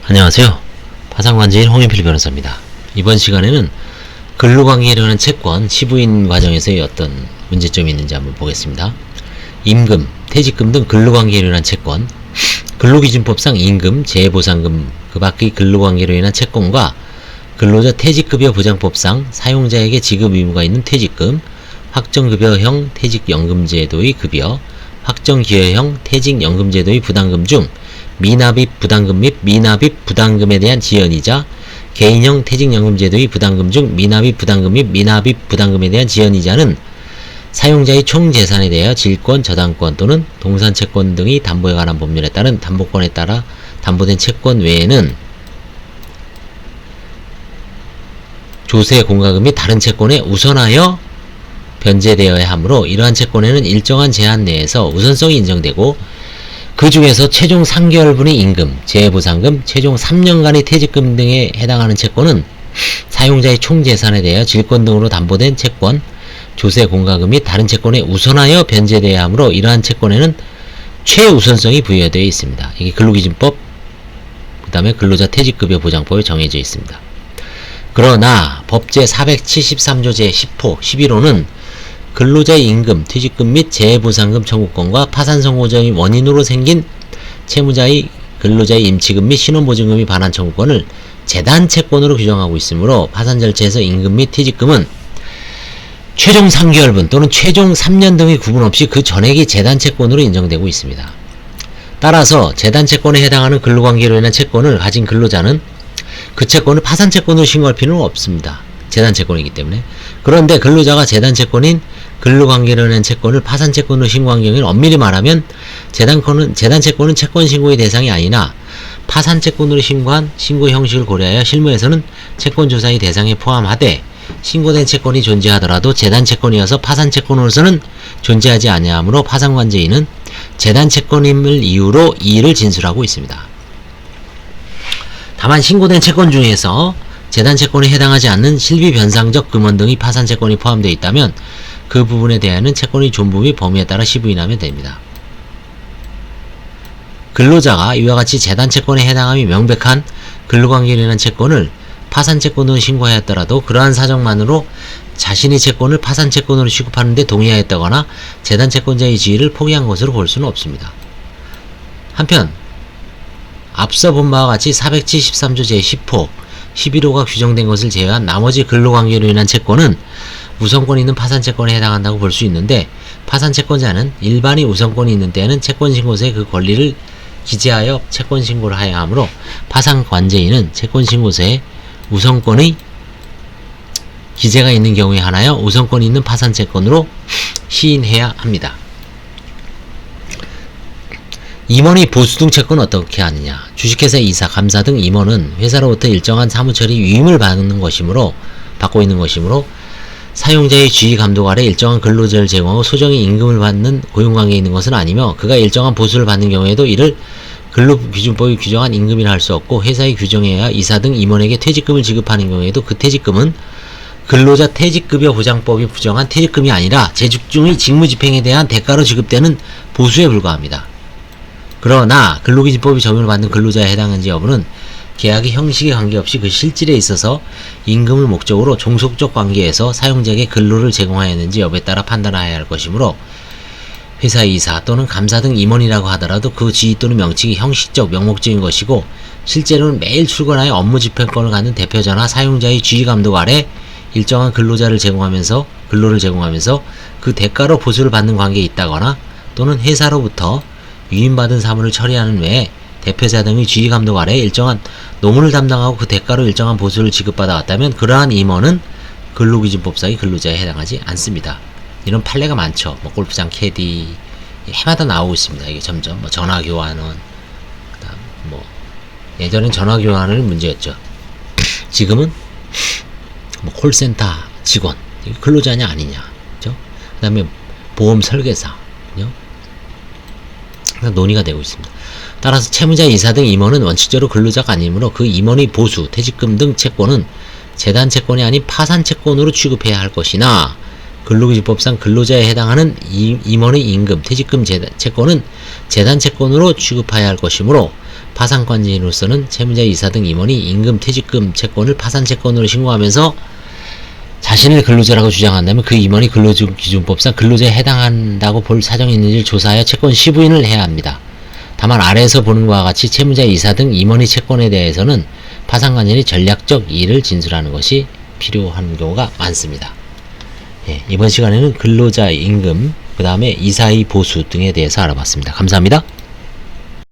안녕하세요. 파산관제인 홍인필 변호사입니다. 이번 시간에는 근로관계라는 채권 시부인 과정에서의 어떤 문제점이 있는지 한번 보겠습니다. 임금, 퇴직금 등 근로관계로 인한 채권, 근로기준법상 임금, 재해보상금 그 밖의 근로관계로 인한 채권과 근로자 퇴직급여 보장법상 사용자에게 지급 의무가 있는 퇴직금, 확정급여형 퇴직연금제도의 급여, 확정기여형 퇴직연금제도의 부담금 중 미납입 부담금 및 미납입 부담금에 대한 지연이자, 개인형 퇴직연금제도의 부담금 중 미납입 부담금 및 미납입 부담금에 대한 지연이자는 사용자의 총 재산에 대하여 질권, 저당권 또는 동산채권 등의 담보에 관한 법률에 따른 담보권에 따라 담보된 채권 외에는 조세, 공과금 및 다른 채권에 우선하여 변제되어야 하므로 이러한 채권에는 일정한 제한 내에서 우선성이 인정되고, 그 중에서 최종 3개월분의 임금, 재해보상금, 최종 3년간의 퇴직금 등에 해당하는 채권은 사용자의 총 재산에 대하여 질권 등으로 담보된 채권, 조세, 공과금 및 다른 채권에 우선하여 변제되어야 하므로 이러한 채권에는 최우선성이 부여되어 있습니다. 이게 근로기준법, 그 다음에 근로자 퇴직급여 보장법에 정해져 있습니다. 그러나 법제 473조 제10호, 11호는 근로자의 임금, 퇴직금 및 재해보상금 청구권과 파산 선고의 원인으로 생긴 채무자의 근로자의 임치금 및 신원보증금이 반환 청구권을 재단 채권으로 규정하고 있으므로 파산 절차에서 임금 및 퇴직금은 최종 3개월분 또는 최종 3년 등의 구분 없이 그 전액이 재단 채권으로 인정되고 있습니다. 따라서 재단 채권에 해당하는 근로관계로 인한 채권을 가진 근로자는 그 채권을 파산 채권으로 신고할 필요는 없습니다. 재단 채권이기 때문에. 그런데 근로자가 재단 채권인 근로관계로 인한 채권을 파산 채권으로 신고한 경우에는 엄밀히 말하면 재단 채권은 채권 신고의 대상이 아니나 파산 채권으로 신고한 신고 형식을 고려하여 실무에서는 채권 조사의 대상에 포함하되, 신고된 채권이 존재하더라도 재단 채권이어서 파산 채권으로서는 존재하지 아니하므로 파산관제인은 재단 채권임을 이유로 이의를 진술하고 있습니다. 다만 신고된 채권 중에서 재단 채권에 해당하지 않는 실비변상적 금원 등의 파산 채권이 포함되어 있다면 그 부분에 대하여는 채권의 존부 및 범위에 따라 시부인하면 됩니다. 근로자가 이와 같이 재단 채권에 해당함이 명백한 근로관계로 인한 채권을 파산 채권으로 신고하였더라도 그러한 사정만으로 자신의 채권을 파산 채권으로 취급하는 데 동의하였다거나 재단 채권자의 지위를 포기한 것으로 볼 수는 없습니다. 한편 앞서 본 바와 같이 473조 제10호, 11호가 규정된 것을 제외한 나머지 근로관계로 인한 채권은 우선권이 있는 파산채권에 해당한다고 볼 수 있는데, 파산채권자는 일반이 우선권이 있는 때에는 채권신고서에 그 권리를 기재하여 채권신고를 해야 하므로 파산관제인은 채권신고서에 우선권의 기재가 있는 경우에 한하여 우선권이 있는 파산채권으로 시인해야 합니다. 임원의 보수등 채권은 어떻게 하느냐. 주식회사 이사, 감사 등 임원은 회사로부터 일정한 사무처리 위임을 받고 있는 것이므로 사용자의 지휘 감독 아래 일정한 근로자를 제공하고 소정의 임금을 받는 고용관계에 있는 것은 아니며, 그가 일정한 보수를 받는 경우에도 이를 근로기준법이 규정한 임금이라 할 수 없고, 회사의 규정에 의하 이사 등 임원에게 퇴직금을 지급하는 경우에도 그 퇴직금은 근로자 퇴직급여 보장법이 부정한 퇴직금이 아니라 재직 중의 직무집행에 대한 대가로 지급되는 보수에 불과합니다. 그러나 근로기준법이 적용을 받는 근로자에 해당하는지 여부는 계약의 형식에 관계없이 그 실질에 있어서 임금을 목적으로 종속적 관계에서 사용자에게 근로를 제공하였는지 여부에 따라 판단하여야 할 것이므로, 회사 이사 또는 감사 등 임원이라고 하더라도 그 지위 또는 명칭이 형식적, 명목적인 것이고, 실제로는 매일 출근하여 업무 집행권을 갖는 대표자나 사용자의 지휘 감독 아래 일정한 근로를 제공하면서 그 대가로 보수를 받는 관계에 있다거나, 또는 회사로부터 위임받은 사무를 처리하는 외에 대표자 등의 지휘 감독 아래 일정한 노무를 담당하고 그 대가로 일정한 보수를 지급받아왔다면 그러한 임원은 근로기준법상의 근로자에 해당하지 않습니다. 이런 판례가 많죠. 골프장 캐디 해마다 나오고 있습니다. 이게 점점 전화교환원, 그다음 예전엔 전화교환원이 문제였죠. 지금은 콜센터 직원, 이게 근로자냐 아니냐, 그죠? 그다음에 보험 설계사, 그죠? 논의가 되고 있습니다. 따라서 채무자, 이사 등 임원은 원칙적으로 근로자가 아니므로 그 임원의 보수, 퇴직금 등 채권은 재단 채권이 아닌 파산 채권으로 취급해야 할 것이나, 근로기준법상 근로자에 해당하는 임원의 임금, 퇴직금 채권은 재단 채권으로 취급해야 할 것이므로 파산관리인으로서는 채무자, 이사 등 임원이 임금, 퇴직금 채권을 파산채권으로 신고하면서 자신을 근로자라고 주장한다면 그 임원이 근로기준법상 근로자에 해당한다고 볼 사정이 있는지를 조사하여 채권 시부인을 해야 합니다. 다만 아래에서 보는 것과 같이 채무자, 이사 등 임원의 채권에 대해서는 파산관리인이 전략적 이의를 진술하는 것이 필요한 경우가 많습니다. 예, 이번 시간에는 근로자 임금, 그 다음에 이사의 보수 등에 대해서 알아봤습니다. 감사합니다.